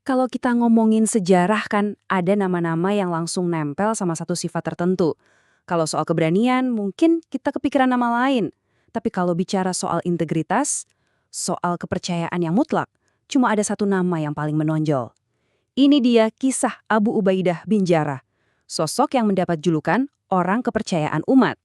Kalau kita ngomongin sejarah kan ada nama-nama yang langsung nempel sama satu sifat tertentu. Kalau soal keberanian mungkin kita kepikiran nama lain. Tapi kalau bicara soal integritas, soal kepercayaan yang mutlak, cuma ada satu nama yang paling menonjol. Ini dia kisah Abu Ubaidah bin Jarrah, sosok yang mendapat julukan orang kepercayaan umat.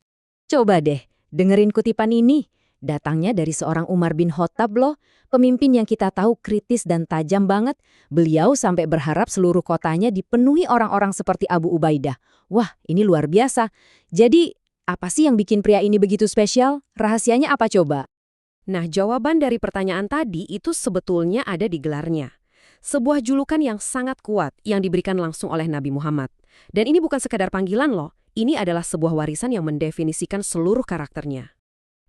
Coba deh, dengerin kutipan ini. Datangnya dari seorang Umar bin Khattab loh, pemimpin yang kita tahu kritis dan tajam banget. Beliau sampai berharap seluruh kotanya dipenuhi orang-orang seperti Abu Ubaidah. Wah, ini luar biasa. Jadi, apa sih yang bikin pria ini begitu spesial? Rahasianya apa coba? Nah, jawaban dari pertanyaan tadi itu sebetulnya ada di gelarnya. Sebuah julukan yang sangat kuat yang diberikan langsung oleh Nabi Muhammad. Dan ini bukan sekedar panggilan loh, ini adalah sebuah warisan yang mendefinisikan seluruh karakternya.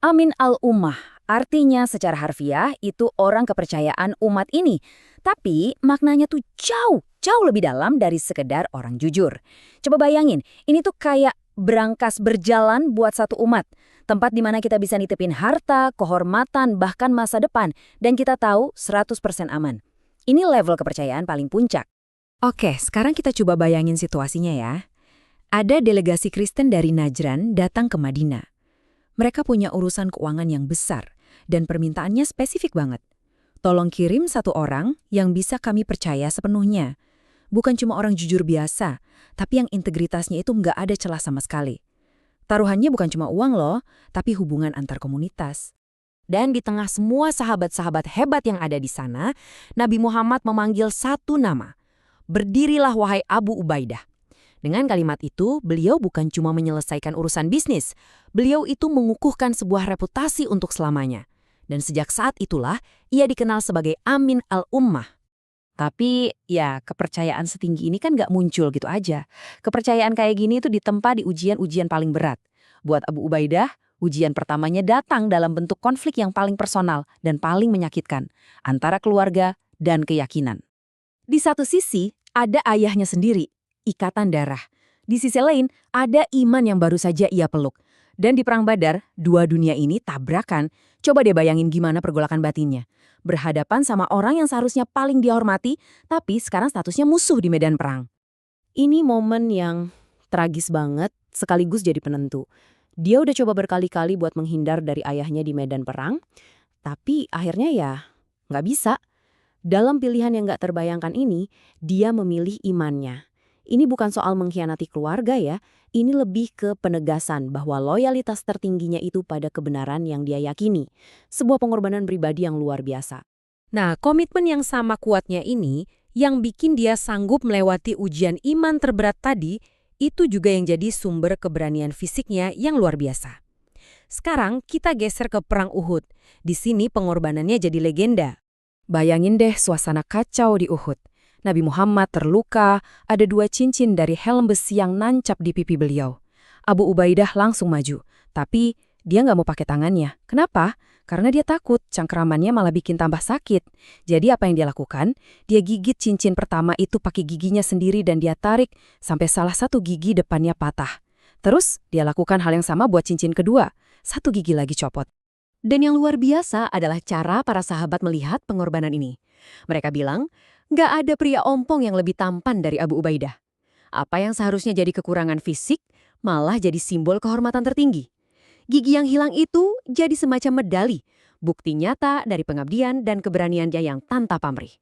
Amin al-Ummah, artinya secara harfiah itu orang kepercayaan umat ini. Tapi maknanya tuh jauh lebih dalam dari sekedar orang jujur. Coba bayangin, ini tuh kayak berangkas berjalan buat satu umat. Tempat di mana kita bisa nitipin harta, kehormatan, bahkan masa depan. Dan kita tahu 100% aman. Ini level kepercayaan paling puncak. Oke, sekarang kita coba bayangin situasinya ya. Ada delegasi Kristen dari Najran datang ke Madinah. Mereka punya urusan keuangan yang besar, dan permintaannya spesifik banget. Tolong kirim satu orang yang bisa kami percaya sepenuhnya. Bukan cuma orang jujur biasa, tapi yang integritasnya itu nggak ada celah sama sekali. Taruhannya bukan cuma uang loh, tapi hubungan antar komunitas. Dan di tengah semua sahabat-sahabat hebat yang ada di sana, Nabi Muhammad memanggil satu nama. Berdirilah wahai Abu Ubaidah. Dengan kalimat itu, beliau bukan cuma menyelesaikan urusan bisnis. Beliau itu mengukuhkan sebuah reputasi untuk selamanya. Dan sejak saat itulah, ia dikenal sebagai Amin al-Ummah. Tapi ya kepercayaan setinggi ini kan nggak muncul gitu aja. Kepercayaan kayak gini itu ditempa di ujian-ujian paling berat. Buat Abu Ubaidah, ujian pertamanya datang dalam bentuk konflik yang paling personal dan paling menyakitkan antara keluarga dan keyakinan. Di satu sisi, ada ayahnya sendiri, ikatan darah. Di sisi lain, ada iman yang baru saja ia peluk. Dan di Perang Badar, dua dunia ini tabrakan. Coba deh bayangin gimana pergolakan batinnya. Berhadapan sama orang yang seharusnya paling dihormati, tapi sekarang statusnya musuh di medan perang. Ini momen yang tragis banget, sekaligus jadi penentu. Dia udah coba berkali-kali buat menghindar dari ayahnya di medan perang, tapi akhirnya ya nggak bisa. Dalam pilihan yang nggak terbayangkan ini, dia memilih imannya. Ini bukan soal mengkhianati keluarga ya, ini lebih ke penegasan bahwa loyalitas tertingginya itu pada kebenaran yang dia yakini. Sebuah pengorbanan pribadi yang luar biasa. Nah, komitmen yang sama kuatnya ini, yang bikin dia sanggup melewati ujian iman terberat tadi, itu juga yang jadi sumber keberanian fisiknya yang luar biasa. Sekarang kita geser ke Perang Uhud. Di sini pengorbanannya jadi legenda. Bayangin deh suasana kacau di Uhud. Nabi Muhammad terluka, ada 2 cincin dari helm besi yang nancap di pipi beliau. Abu Ubaidah langsung maju, tapi dia nggak mau pakai tangannya. Kenapa? Karena dia takut cangkramannya malah bikin tambah sakit. Jadi apa yang dia lakukan? Dia gigit cincin pertama itu pakai giginya sendiri dan dia tarik sampai salah satu gigi depannya patah. Terus dia lakukan hal yang sama buat cincin kedua, satu gigi lagi copot. Dan yang luar biasa adalah cara para sahabat melihat pengorbanan ini. Mereka bilang, nggak ada pria ompong yang lebih tampan dari Abu Ubaidah. Apa yang seharusnya jadi kekurangan fisik, malah jadi simbol kehormatan tertinggi. Gigi yang hilang itu jadi semacam medali, bukti nyata dari pengabdian dan keberaniannya yang tanpa pamrih.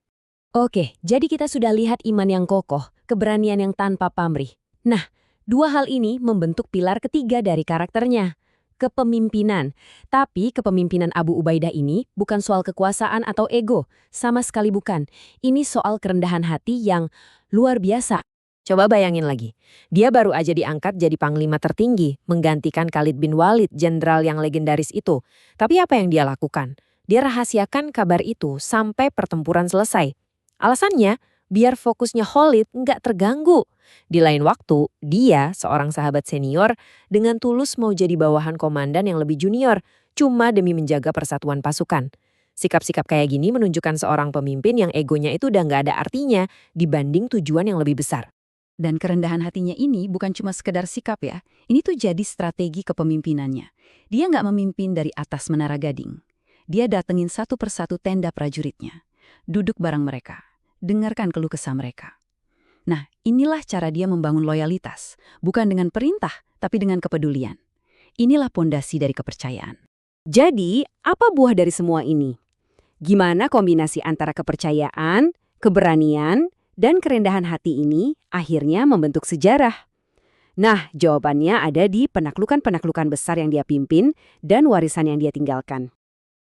Oke, jadi kita sudah lihat iman yang kokoh, keberanian yang tanpa pamrih. Nah, dua hal ini membentuk pilar ketiga dari karakternya. Kepemimpinan. Tapi kepemimpinan Abu Ubaidah ini bukan soal kekuasaan atau ego. Sama sekali bukan. Ini soal kerendahan hati yang luar biasa. Coba bayangin lagi. Dia baru aja diangkat jadi panglima tertinggi, menggantikan Khalid bin Walid, jenderal yang legendaris itu. Tapi apa yang dia lakukan? Dia rahasiakan kabar itu sampai pertempuran selesai. Alasannya, biar fokusnya Khalid nggak terganggu. Di lain waktu, dia, seorang sahabat senior, dengan tulus mau jadi bawahan komandan yang lebih junior, cuma demi menjaga persatuan pasukan. Sikap-sikap kayak gini menunjukkan seorang pemimpin yang egonya itu udah nggak ada artinya dibanding tujuan yang lebih besar. Dan kerendahan hatinya ini bukan cuma sekedar sikap ya, ini tuh jadi strategi kepemimpinannya. Dia nggak memimpin dari atas Menara Gading. Dia datengin satu persatu tenda prajuritnya. Duduk bareng mereka. dengarkan keluh kesah mereka. Nah, inilah cara dia membangun loyalitas, bukan dengan perintah, tapi dengan kepedulian. Inilah pondasi dari kepercayaan. Jadi, apa buah dari semua ini? Gimana kombinasi antara kepercayaan, keberanian, dan kerendahan hati ini akhirnya membentuk sejarah? Nah, jawabannya ada di penaklukan-penaklukan besar yang dia pimpin dan warisan yang dia tinggalkan.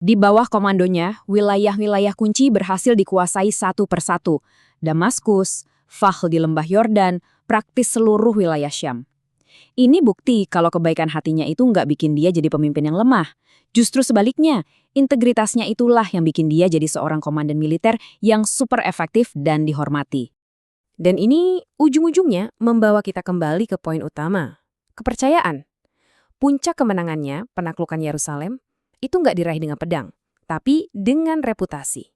Di bawah komandonya, wilayah-wilayah kunci berhasil dikuasai satu persatu. Damaskus, Fahl di lembah Yordan, praktis seluruh wilayah Syam. Ini bukti kalau kebaikan hatinya itu nggak bikin dia jadi pemimpin yang lemah. Justru sebaliknya, integritasnya itulah yang bikin dia jadi seorang komandan militer yang super efektif dan dihormati. Dan ini ujung-ujungnya membawa kita kembali ke poin utama. Kepercayaan. Puncak kemenangannya, penaklukan Yerusalem, itu nggak diraih dengan pedang, tapi dengan reputasi.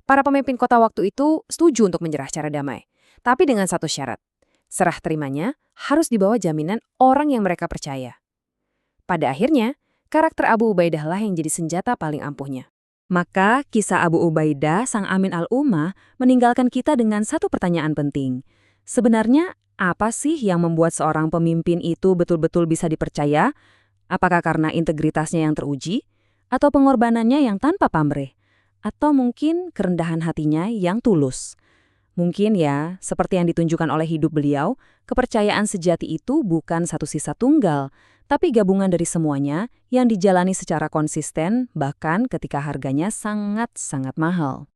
Para pemimpin kota waktu itu setuju untuk menyerah secara damai, tapi dengan satu syarat. Serah terimanya harus dibawa jaminan orang yang mereka percaya. Pada akhirnya, karakter Abu Ubaidah lah yang jadi senjata paling ampuhnya. Maka kisah Abu Ubaidah sang Amin al-Ummah meninggalkan kita dengan satu pertanyaan penting. Sebenarnya apa sih yang membuat seorang pemimpin itu betul-betul bisa dipercaya? Apakah karena integritasnya yang teruji? Atau pengorbanannya yang tanpa pamrih? Atau mungkin kerendahan hatinya yang tulus? Mungkin ya, seperti yang ditunjukkan oleh hidup beliau, kepercayaan sejati itu bukan satu sisa tunggal, tapi gabungan dari semuanya yang dijalani secara konsisten, bahkan ketika harganya sangat-sangat mahal.